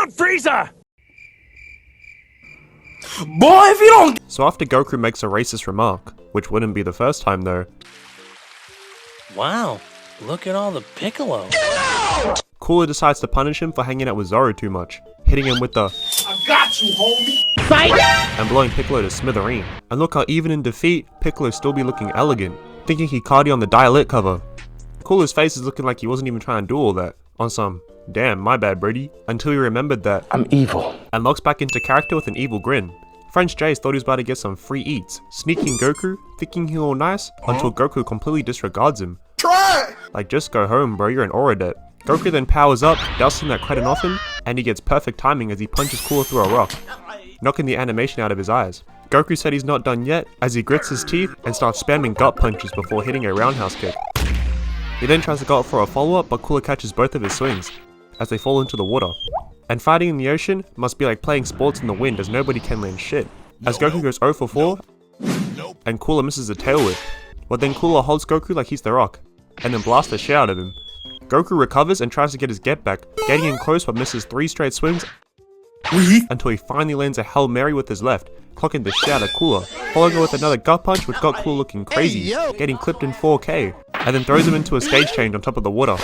out, Frieza! Boy, if you don't. So after Goku makes a racist remark, which wouldn't be the first time though. Wow, look at all the Piccolo. Cooler decides to punish him for hanging out with Zoro too much, hitting him with the I got you, homie! Fight! and blowing Piccolo to smithereen. And look how even in defeat, Piccolo still be looking elegant, thinking he cardi on the Dial-It cover. Cooler's face is looking like he wasn't even trying to do all that, on some, damn my bad Brady, until he remembered that I'm evil. and locks back into character with an evil grin. French Jace thought he was about to get some free eats, sneaking Goku, thinking he all nice, until Goku completely disregards him. Try! Like, just go home bro, you're an aura debt. Goku then powers up, dusting that credit off him, and he gets perfect timing as he punches Cooler through a rock, knocking the animation out of his eyes. Goku said he's not done yet, as he grits his teeth and starts spamming gut punches before hitting a roundhouse kick. He then tries to go up for a follow-up, but Cooler catches both of his swings, as they fall into the water. And fighting in the ocean must be like playing sports in the wind, as nobody can land shit, as Goku goes 0 for 4, and Cooler misses a tail whip. But then Cooler holds Goku like he's the Rock, and then blasts the shit out of him. Goku recovers and tries to get his get back, getting in close but misses 3 straight swings until he finally lands a Hail Mary with his left, clocking the shit out of Cooler, following it with another gut punch which got Cooler looking crazy, getting clipped in 4K, and then throws him into a stage change on top of the water.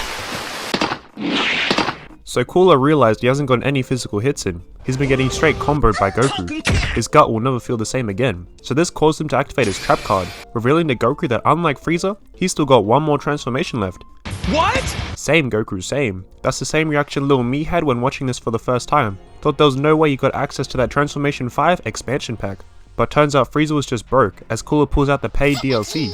So Cooler realized he hasn't gotten any physical hits in. He's been getting straight comboed by Goku. His gut will never feel the same again. So this caused him to activate his trap card, revealing to Goku that unlike Frieza, he's still got one more transformation left. What? Same Goku, same. That's the same reaction Lil Me had when watching this for the first time. Thought there was no way he got access to that Transformation 5 expansion pack. But turns out Frieza was just broke, as Cooler pulls out the paid DLC.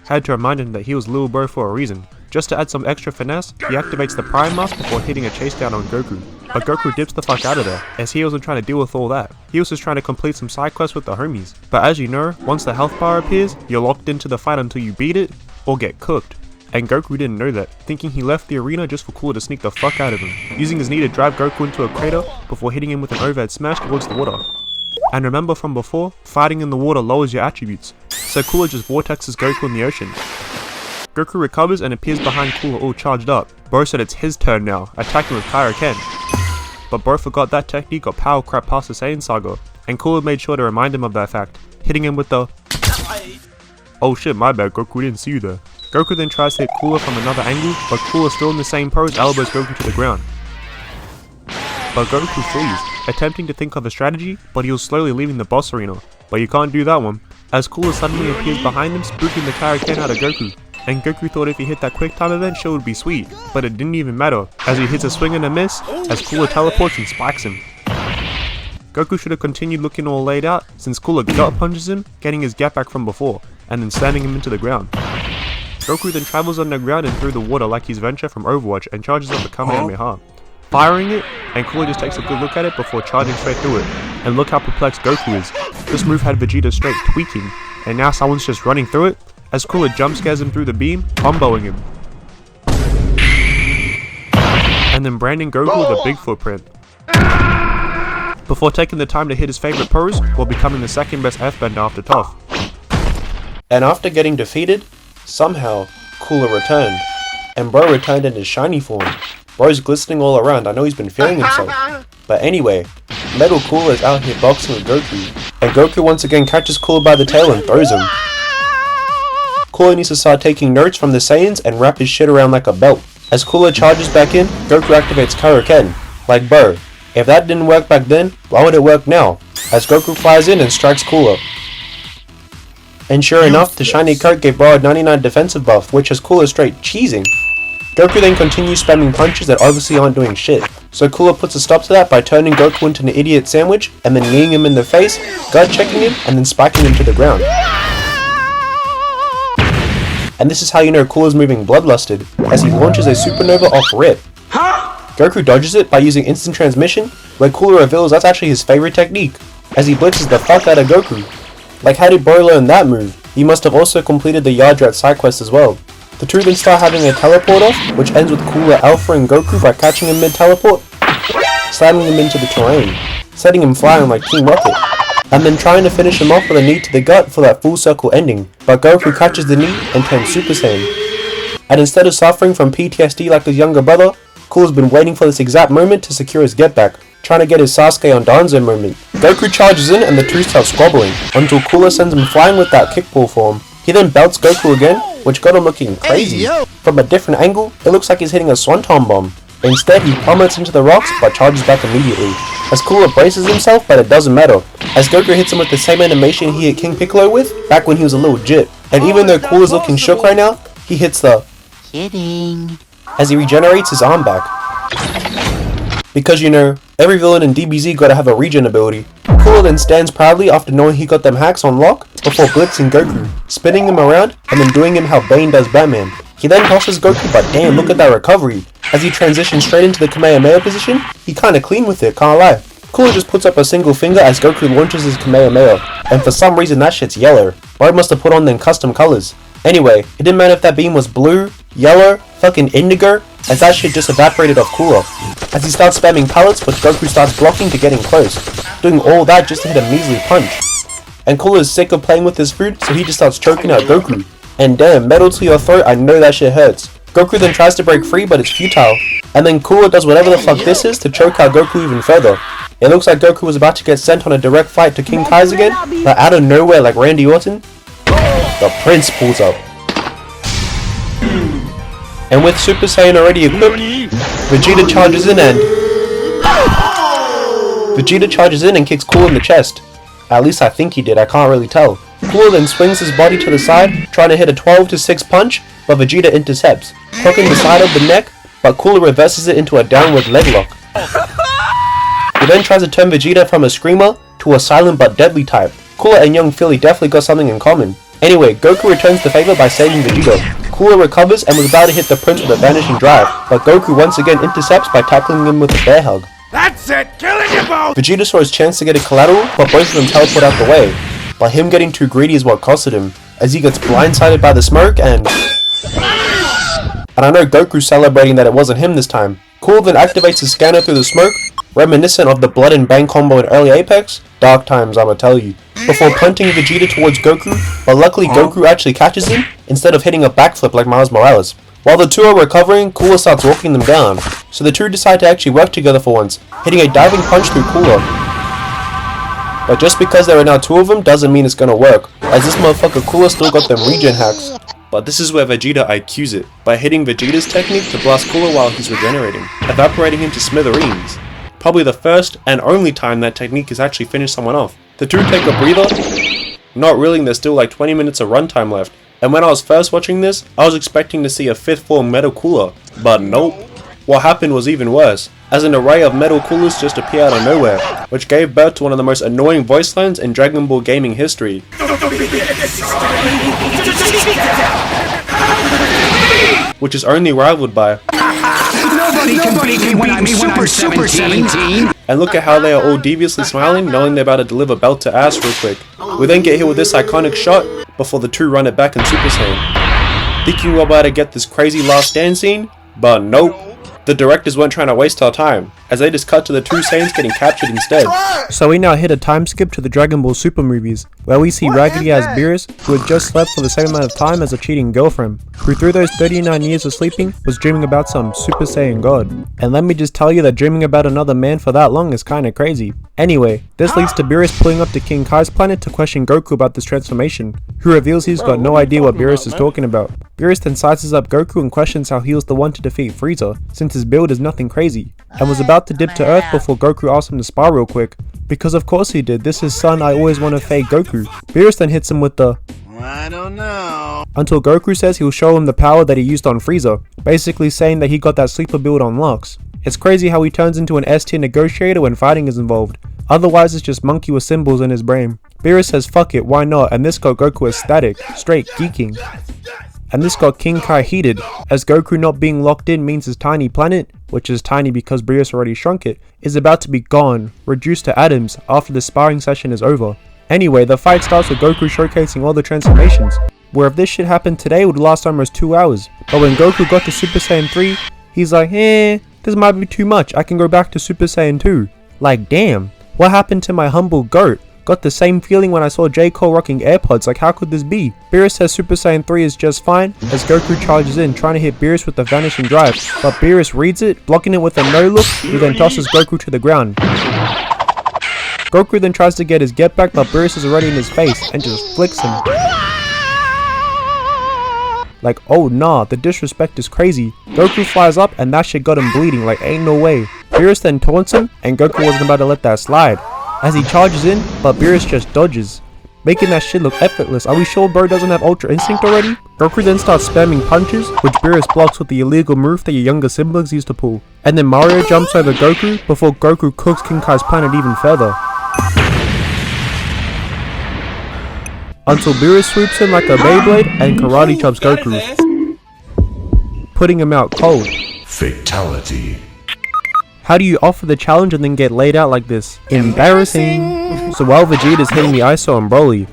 Had to remind him that he was Lil Bro for a reason. Just to add some extra finesse, he activates the Prime Mask before hitting a chase down on Goku. But Goku dips the fuck out of there, as he wasn't trying to deal with all that. He was just trying to complete some side quests with the homies. But as you know, once the health bar appears, you're locked into the fight until you beat it, or get cooked. And Goku didn't know that, thinking he left the arena just for Cooler to sneak the fuck out of him, using his knee to drive Goku into a crater before hitting him with an overhead smash towards the water. And remember from before, fighting in the water lowers your attributes, so Cooler just vortexes Goku in the ocean. Goku recovers and appears behind Cooler all charged up. Bro said it's his turn now, attacking with Kaioken. But Bro forgot that technique got power crap past the Saiyan Saga, and Cooler made sure to remind him of that fact, hitting him with the oh shit my bad Goku, didn't see you there. Goku then tries to hit Cooler from another angle, but Cooler still in the same pose elbows Goku to the ground. But Goku flees, attempting to think of a strategy, but he was slowly leaving the boss arena. But you can't do that one, as Cooler suddenly appears behind him, spooking the Kaioken out of Goku. And Goku thought if he hit that quick time event, shit would be sweet, but it didn't even matter, as he hits a swing and a miss, as Cooler teleports and spikes him. Goku should have continued looking all laid out, since Cooler gut punches him, getting his get back from before, and then slamming him into the ground. Goku then travels underground and through the water like he's Venture from Overwatch and charges up the Kamehameha, firing it, and Cooler just takes a good look at it before charging straight through it. And look how perplexed Goku is. This move had Vegeta straight tweaking, and now someone's just running through it, as Cooler jump scares him through the beam, comboing him. And then branding Goku with a big footprint. Before taking the time to hit his favorite pose, while becoming the second best F-bender after Toph. And after getting defeated, somehow, Cooler returned. And Bro returned in his shiny form. Bro's glistening all around, I know he's been feeling himself. But anyway, Metal Cooler is out here boxing with Goku. And Goku once again catches Cooler by the tail and throws him. Cooler needs to start taking notes from the Saiyans and wrap his shit around like a belt. As Cooler charges back in, Goku activates Kaioken. Like bro, if that didn't work back then, why would it work now? As Goku flies in and strikes Cooler. And sure enough, the shiny coat gave Bro a 99 defensive buff, which has Cooler straight cheesing. Goku then continues spamming punches that obviously aren't doing shit. So Cooler puts a stop to that by turning Goku into an idiot sandwich, and then kneeing him in the face, gut checking him, and then spiking him to the ground. And this is how you know Cooler's moving bloodlusted, as he launches a supernova off rip. Goku dodges it by using instant transmission, where Cooler reveals that's actually his favorite technique, as he blitzes the fuck out of Goku. Like how did Bro learn that move? He must have also completed the Yardrat side quest as well. The two then start having a teleport off, which ends with Cooler alphaing Goku by catching him mid-teleport, slamming him into the terrain, setting him flying like Team Rocket, and then trying to finish him off with a knee to the gut for that full circle ending, but Goku catches the knee and turns Super Saiyan. And instead of suffering from PTSD like his younger brother, Cooler's been waiting for this exact moment to secure his get back. trying to get his Sasuke on Danzo moment. Goku charges in and the two start squabbling, until Cooler sends him flying with that kickball form. He then belts Goku again, which got him looking crazy. From a different angle, it looks like he's hitting a swanton bomb. Instead, he plummets into the rocks, but charges back immediately. As Cooler braces himself, but it doesn't matter, as Goku hits him with the same animation he hit King Piccolo with, back when he was a little jit. And even though Cooler's looking shook right now, he hits the kidding as he regenerates his arm back. Because you know, every villain in DBZ gotta have a regen ability. Cooler then stands proudly after knowing he got them hacks on lock, before blitzing Goku, spinning him around, and then doing him how Bane does Batman. He then tosses Goku, but damn, look at that recovery. As he transitions straight into the Kamehameha position, he kinda clean with it, can't lie. Cooler just puts up a single finger as Goku launches his Kamehameha, and for some reason that shit's yellow. Bro must have put on them custom colors. Anyway, it didn't matter if that beam was blue, yellow, fucking indigo, as that shit just evaporated off Cooler. As he starts spamming pallets, but Goku starts blocking to getting close, doing all that just to hit a measly punch. And Cooler is sick of playing with his food, so he just starts choking out Goku. And damn, metal to your throat, I know that shit hurts. Goku then tries to break free, but it's futile. And then Cooler does whatever the fuck this is to choke out Goku even further. It looks like Goku was about to get sent on a direct fight to King Kai's again, but out of nowhere like Randy Orton, the Prince pulls up. And with Super Saiyan already equipped, Vegeta charges in and kicks Cooler in the chest. At least I think he did, I can't really tell. Cooler then swings his body to the side, trying to hit a 12-6 punch, but Vegeta intercepts, hooking the side of the neck, but Cooler reverses it into a downward leg lock. He then tries to turn Vegeta from a screamer to a silent but deadly type. Cooler and young Philly definitely got something in common. Anyway, Goku returns the favor by saving Vegeta. Cooler recovers and was about to hit the Prince with a vanishing drive, but Goku once again intercepts by tackling him with a bear hug. That's it! Killing you both! Vegeta saw his chance to get a collateral, but both of them teleport out the way. But him getting too greedy is what costed him, as he gets blindsided by the smoke and I know Goku's celebrating that it wasn't him this time. Cooler then activates his scanner through the smoke, reminiscent of the Blood and Bang combo in early Apex, dark times I'ma tell you, before punting Vegeta towards Goku, but luckily Goku actually catches him, instead of hitting a backflip like Miles Morales. While the two are recovering, Cooler starts walking them down, so the two decide to actually work together for once, hitting a diving punch through Cooler. But just because there are now two of them doesn't mean it's gonna work, as this motherfucker Cooler still got them regen hacks. But this is where Vegeta IQs it, by hitting Vegeta's technique to blast Cooler while he's regenerating, evaporating him to smithereens. Probably the first and only time that technique has actually finished someone off. The two take a breather, not realizing there's still like 20 minutes of runtime left, and when I was first watching this, I was expecting to see a 5th form Metal Cooler, but nope. What happened was even worse, as an array of Metal Coolers just appeared out of nowhere, which gave birth to one of the most annoying voice lines in Dragon Ball gaming history. Which is only rivaled by Nobody can beat me when I'm Super 17. And look at how they are all deviously smiling, knowing they're about to deliver belt to ass real quick. We then get hit with this iconic shot, before the two run it back in Super Saiyan. Thinking we're about to get this crazy last stand scene, but nope. The directors weren't trying to waste our time, as they just cut to the two Saiyans getting captured instead. So we now hit a time skip to the Dragon Ball Super movies, where we see Raggedy as Beerus, who had just slept for the same amount of time as a cheating girlfriend, who through those 39 years of sleeping, was dreaming about some Super Saiyan God. And let me just tell you that dreaming about another man for that long is kinda crazy. Anyway, this leads to Beerus pulling up to King Kai's planet to question Goku about this transformation, who reveals he's got no idea what Beerus is talking about. Beerus then sizes up Goku and questions how he was the one to defeat Frieza, since his build is nothing crazy, and was about to dip to Earth before Goku asked him to spar real quick, because of course he did, this is son I always want to fade Goku. Beerus then hits him with the I don't know. Until Goku says he'll show him the power that he used on Frieza, basically saying that he got that sleeper build on Lux. It's crazy how he turns into an S-tier negotiator when fighting is involved, otherwise it's just monkey with symbols in his brain. Beerus says fuck it, why not, and this got Goku ecstatic, straight geeking. And this got King Kai heated, as Goku not being locked in means his tiny planet, which is tiny because Beerus already shrunk it, is about to be gone, reduced to atoms, after the sparring session is over. Anyway, the fight starts with Goku showcasing all the transformations, where if this shit happened today it would last almost 2 hours, but when Goku got to Super Saiyan 3, he's like, this might be too much, I can go back to Super Saiyan 2. Like damn, what happened to my humble goat, Got the same feeling when I saw J. Cole rocking AirPods, like how could this be? Beerus says Super Saiyan 3 is just fine, as Goku charges in, trying to hit Beerus with the Vanishing Drive, but Beerus reads it, blocking it with a no-look, who then tosses Goku to the ground. Goku then tries to get his get back, but Beerus is already in his face, and just flicks him. Like, oh nah, the disrespect is crazy. Goku flies up, and that shit got him bleeding, like ain't no way. Beerus then taunts him, and Goku wasn't about to let that slide, as he charges in, but Beerus just dodges, making that shit look effortless. Are we sure bro doesn't have Ultra Instinct already? Goku then starts spamming punches, which Beerus blocks with the illegal move that your younger siblings used to pull. And then Mario jumps over Goku, before Goku cooks King Kai's planet even further. Until Beerus swoops in like a Beyblade and karate chops Goku, putting him out cold. Fatality. How do you offer the challenge and then get laid out like this? Embarrassing. So while Vegeta's hitting the ISO on Broly,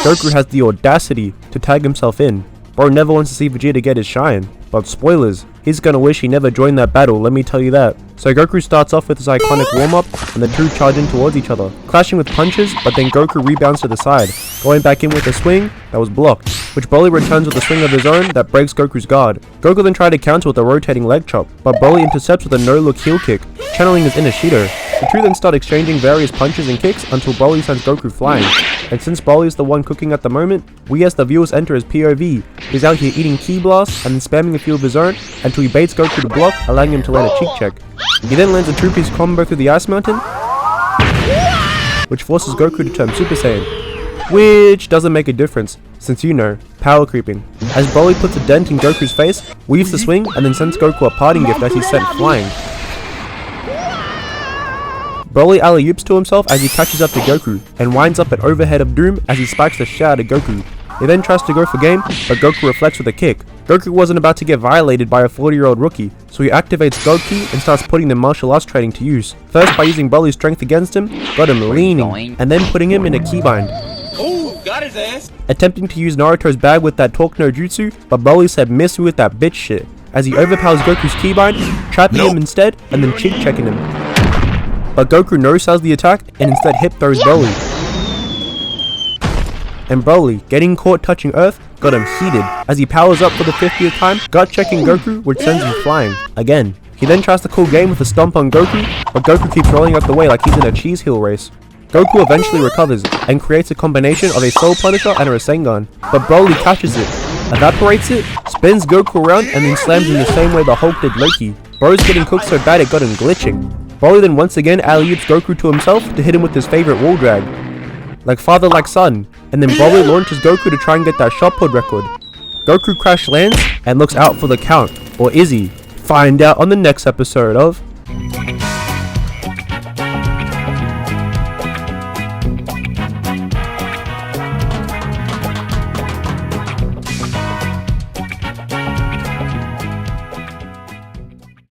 Goku has the audacity to tag himself in. Bro never wants to see Vegeta get his shine. But spoilers, he's gonna wish he never joined that battle, let me tell you that. So Goku starts off with his iconic warm-up, and the two charge in towards each other, clashing with punches, but then Goku rebounds to the side, going back in with a swing that was blocked, which Broly returns with a swing of his own that breaks Goku's guard. Goku then tried to counter with a rotating leg chop, but Broly intercepts with a no-look heel kick, channeling his inner Shido. The two then start exchanging various punches and kicks until Broly sends Goku flying. And since Broly is the one cooking at the moment, we as the viewers enter his POV. He's out here eating ki blasts and then spamming a few of his own until he baits Goku to block, allowing him to land a cheek check. He then lands a two-piece combo through the Ice Mountain, which forces Goku to turn Super Saiyan, which doesn't make a difference, since you know, power creeping. As Broly puts a dent in Goku's face, weaves the swing, and then sends Goku a parting gift as he's sent flying. Broly alley-oops to himself as he catches up to Goku, and winds up at Overhead of Doom as he spikes the shit out of Goku. He then tries to go for game, but Goku reflects with a kick. Goku wasn't about to get violated by a 40-year-old rookie, so he activates God Ki and starts putting the martial arts training to use. First by using Broly's strength against him, got him leaning, and then putting him in a keybind. Ooh, got his ass. Attempting to use Naruto's bag with that talk no jutsu, but Broly said miss me with that bitch shit, as he overpowers Goku's keybind, trapping him instead, and then cheek checking him. But Goku no-sells the attack and instead hip throws Broly. And Broly, getting caught touching Earth, got him heated as he powers up for the 50th time, gut checking Goku, which sends him flying again. He then tries to call game with a stomp on Goku, but Goku keeps rolling out the way like he's in a cheese hill race. Goku eventually recovers and creates a combination of a Soul Punisher and a Rasengan, but Broly catches it, evaporates it, spins Goku around, and then slams in the same way the Hulk did Loki. Bro's getting cooked so bad it got him glitching. Broly then once again alley-oops Goku to himself to hit him with his favorite wall drag, like father like son, and then Broly launches Goku to try and get that shot put record. Goku crash lands and looks out for the count, or is he? Find out on the next episode of